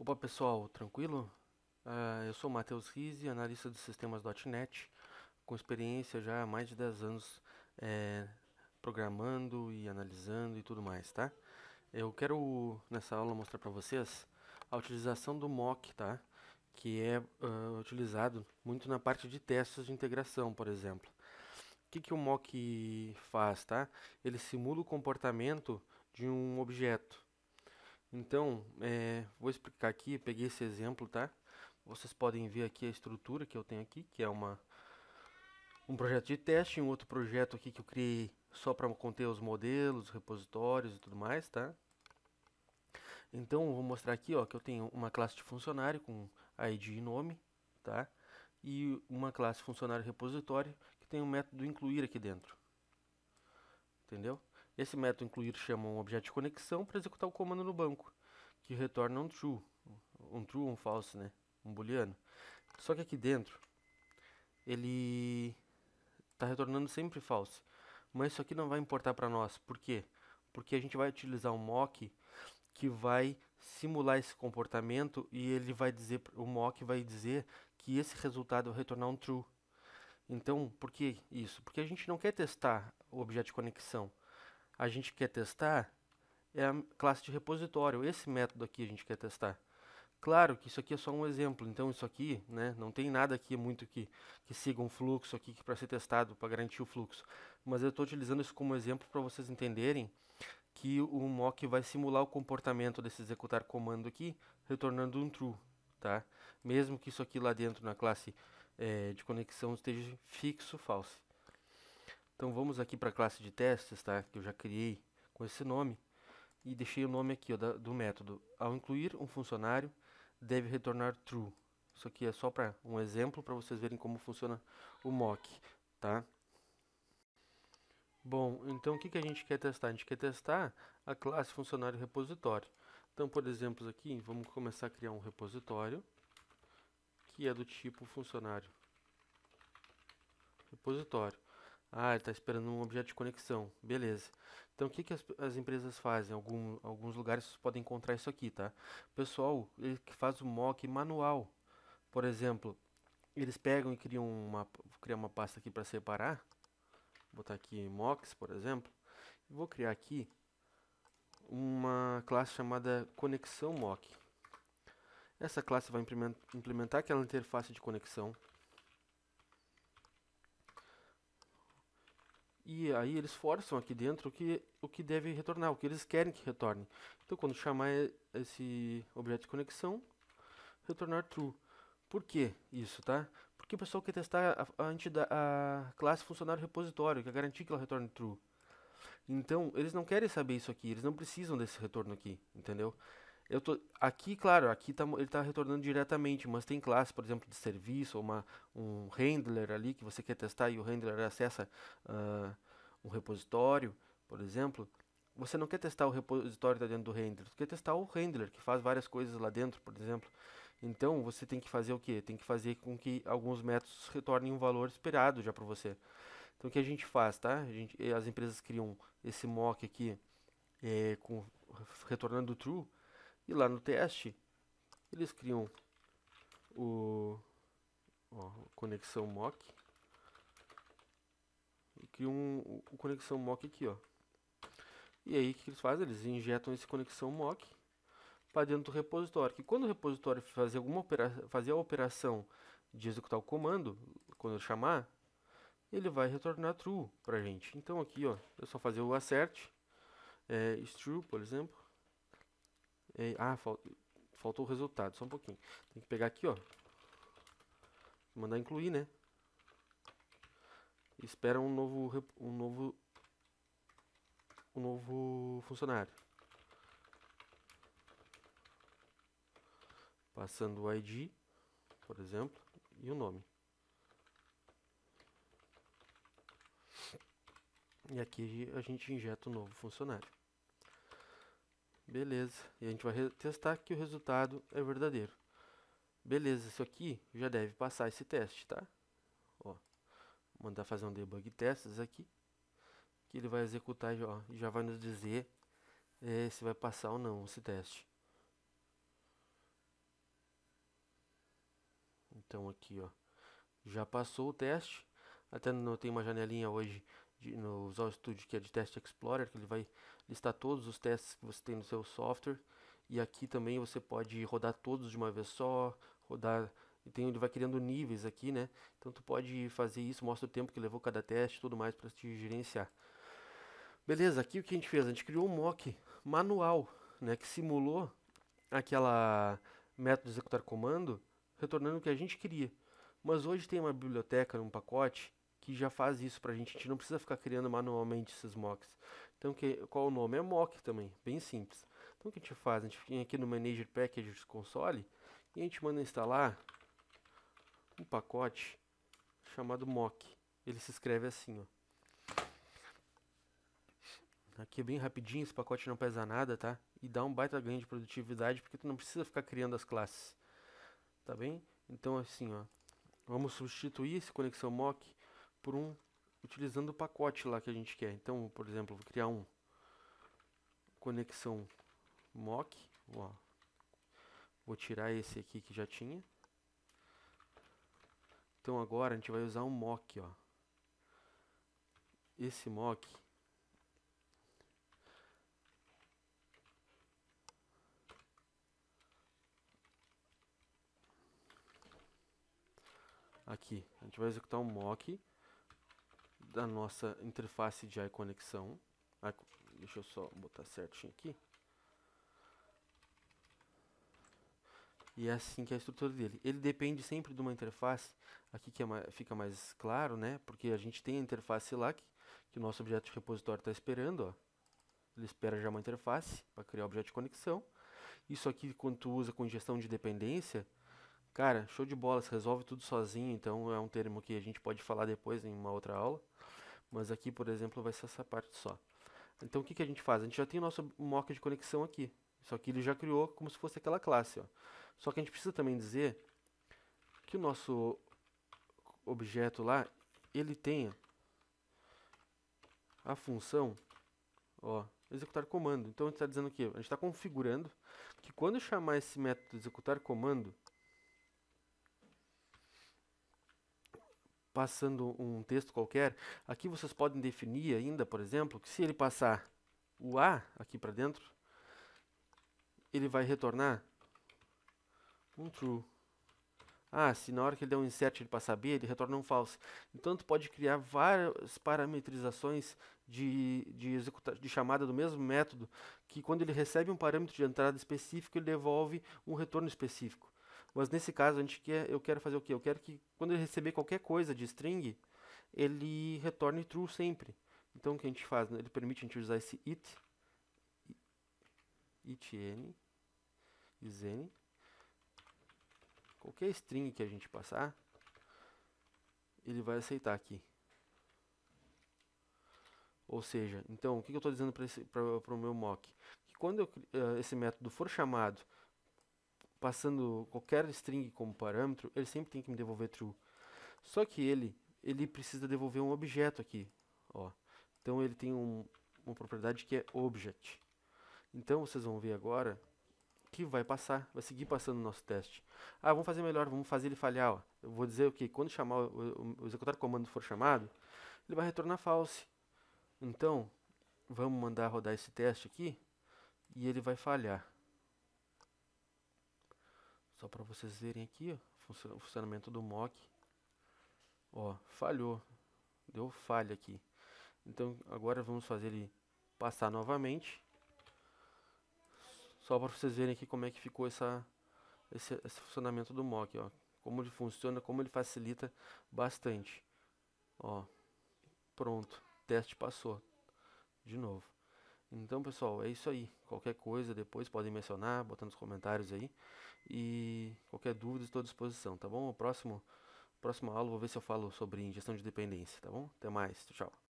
Opa pessoal, tranquilo? Eu sou o Matheus Rizzi, analista de sistemas .NET, com experiência já há mais de 10 anos eh, programando e analisando e tudo mais, tá? Eu quero nessa aula mostrar para vocês a utilização do mock, tá? Que é utilizado muito na parte de testes de integração, por exemplo. O que que o mock faz, tá? Ele simula o comportamento de um objeto. Então, vou explicar aqui, peguei esse exemplo, tá? Vocês podem ver aqui a estrutura que eu tenho aqui, que é um projeto de teste, um outro projeto aqui que eu criei só para conter os modelos, repositórios e tudo mais, tá? Então, eu vou mostrar aqui, ó, que eu tenho uma classe de funcionário com ID e nome, tá? E uma classe funcionário repositório que tem um método incluir aqui dentro, entendeu? Esse método incluir chama um objeto de conexão para executar o comando no banco, que retorna um true ou um false, né? Um booleano. Só que aqui dentro ele está retornando sempre false. Mas isso aqui não vai importar para nós. Por quê? Porque a gente vai utilizar um mock que vai simular esse comportamento e ele vai dizer, o mock vai dizer que esse resultado vai retornar um true. Então, por que isso? Porque a gente não quer testar o objeto de conexão. A gente quer testar a classe de repositório. Esse método aqui a gente quer testar. Claro que isso aqui é só um exemplo, então isso aqui, né, não tem nada aqui muito que siga um fluxo aqui para ser testado, para garantir o fluxo. Mas eu estou utilizando isso como exemplo para vocês entenderem que o mock vai simular o comportamento desse executar comando aqui, retornando um true, tá? Mesmo que isso aqui lá dentro na classe de conexão esteja fixo false. Então vamos aqui para a classe de testes, tá? Que eu já criei com esse nome e deixei o nome aqui ó, do método. Ao incluir um funcionário, deve retornar true. Isso aqui é só para um exemplo para vocês verem como funciona o mock, tá? Bom, então o que que a gente quer testar? A gente quer testar a classe funcionário repositório. Então, por exemplo, aqui vamos começar a criar um repositório que é do tipo funcionário repositório. Ah, ele está esperando um objeto de conexão. Beleza. Então, o que que as empresas fazem? Alguns lugares vocês podem encontrar isso aqui, tá? O pessoal, ele que faz o mock manual. Por exemplo, eles pegam e criar uma pasta aqui para separar. Vou botar aqui mocks, por exemplo. E vou criar aqui uma classe chamada conexão mock. Essa classe vai implementar aquela interface de conexão. E aí eles forçam aqui dentro o que deve retornar, o que eles querem que retorne. Então, quando chamar esse objeto de conexão, retornar true. Por que isso, tá? Porque o pessoal quer testar a classe funcionário repositório, quer garantir que ela retorne true. Então, eles não querem saber isso aqui, eles não precisam desse retorno aqui, entendeu? Eu tô aqui, claro, ele está retornando diretamente, mas tem classe, por exemplo, de serviço, ou um handler ali que você quer testar e o handler acessa ah, um repositório, por exemplo. Você não quer testar o repositório que está dentro do handler, você quer testar o handler que faz várias coisas lá dentro, por exemplo. Então você tem que fazer o quê? Tem que fazer com que alguns métodos retornem um valor esperado já para você. Então o que a gente faz, tá? As empresas criam esse mock aqui com retornando true e lá no teste eles criam o ó, conexão mock e criam o conexão mock aqui, ó. E aí o que eles fazem? Eles injetam esse conexão mock para dentro do repositório. Que quando o repositório fazer a operação de executar o comando, quando eu chamar, ele vai retornar true pra gente. Então aqui, ó, é só fazer o assert, is true, por exemplo. Faltou o resultado, só um pouquinho. Tem que pegar aqui, ó, mandar incluir, né? E espera um novo funcionário. Passando o ID, por exemplo, e o nome. E aqui a gente injeta um novo funcionário. Beleza. E a gente vai testar que o resultado é verdadeiro. Beleza, isso aqui já deve passar esse teste, tá? Ó, mandar fazer um debug testes aqui, que ele vai executar e já vai nos dizer se vai passar ou não esse teste. Então aqui, ó, já passou o teste. Até tem uma janelinha hoje no Visual Studio que é de Test Explorer, que ele vai listar todos os testes que você tem no seu software. E aqui também você pode rodar todos de uma vez só, rodar, ele vai criando níveis aqui, né? Então tu pode fazer isso, mostra o tempo que levou cada teste e tudo mais para te gerenciar. Beleza, aqui o que a gente fez? A gente criou um mock manual, né, que simulou aquela método de executar comando, retornando o que a gente queria. Mas hoje tem uma biblioteca, um pacote, que já faz isso pra gente. A gente não precisa ficar criando manualmente esses mocks. Então, qual o nome? É mock também, bem simples. Então, o que a gente faz? A gente vem aqui no Manager Packages Console e a gente manda instalar um pacote chamado mock. Ele se escreve assim, ó. Aqui é bem rapidinho, esse pacote não pesa nada, tá? E dá um baita ganho de produtividade, porque tu não precisa ficar criando as classes, tá bem? Então assim, ó, vamos substituir esse conexão mock por utilizando o pacote lá que a gente quer. Então, por exemplo, vou criar um conexão mock, ó, vou tirar esse aqui que já tinha. Então agora a gente vai usar um mock, ó. Esse mock aqui, a gente vai executar um mock da nossa interface de iConexão. Deixa eu só botar certinho aqui. E é assim que é a estrutura dele. Ele depende sempre de uma interface, aqui que fica mais claro, né? Porque a gente tem a interface lá que o nosso objeto de repositório está esperando, ó. Ele espera já uma interface para criar o objeto de conexão. Isso aqui, quando tu usa com injeção de dependência, cara, show de bola, você resolve tudo sozinho, então é um termo que a gente pode falar depois em uma outra aula. Mas aqui, por exemplo, vai ser essa parte só. Então o que a gente faz? A gente já tem o nosso mock de conexão aqui. Só que ele já criou como se fosse aquela classe, ó. Só que a gente precisa também dizer que o nosso objeto lá, ele tenha a função, ó, executar comando. Então a gente está dizendo que a gente está configurando que quando chamar esse método executar comando, passando um texto qualquer, aqui vocês podem definir ainda, por exemplo, que se ele passar o A aqui para dentro, ele vai retornar um true. Ah, se na hora que ele der um insert ele passar B, ele retorna um false. Então tu pode criar várias parametrizações de chamada do mesmo método, que quando ele recebe um parâmetro de entrada específico, ele devolve um retorno específico. Mas nesse caso eu quero fazer o quê? Eu quero que quando ele receber qualquer coisa de string, ele retorne true sempre. Então o que a gente faz? Ele permite a gente usar esse itn, isn, qualquer string que a gente passar, ele vai aceitar aqui. Ou seja, então, o que eu estou dizendo para o meu mock? Que quando esse método for chamado, passando qualquer string como parâmetro, ele sempre tem que me devolver true. Só que ele precisa devolver um objeto aqui. Ó. Então, ele tem uma propriedade que é object. Então, vocês vão ver agora que vai passar, vai seguir passando o nosso teste. Ah, vamos fazer melhor, vamos fazer ele falhar. Ó. Eu vou dizer o que quando chamar o executar comando for chamado, ele vai retornar false. Então, vamos mandar rodar esse teste aqui e ele vai falhar. Só para vocês verem aqui, ó, o funcionamento do mock. Ó, falhou. Deu falha aqui. Então, agora vamos fazer ele passar novamente. Só para vocês verem aqui como é que ficou esse funcionamento do mock, ó. Como ele funciona, como ele facilita bastante. Ó, pronto. Teste passou. De novo. Então, pessoal, é isso aí. Qualquer coisa depois podem mencionar, botar nos comentários aí. E qualquer dúvida, estou à disposição, tá bom? Próxima aula, vou ver se eu falo sobre injeção de dependência, tá bom? Até mais. Tchau, tchau.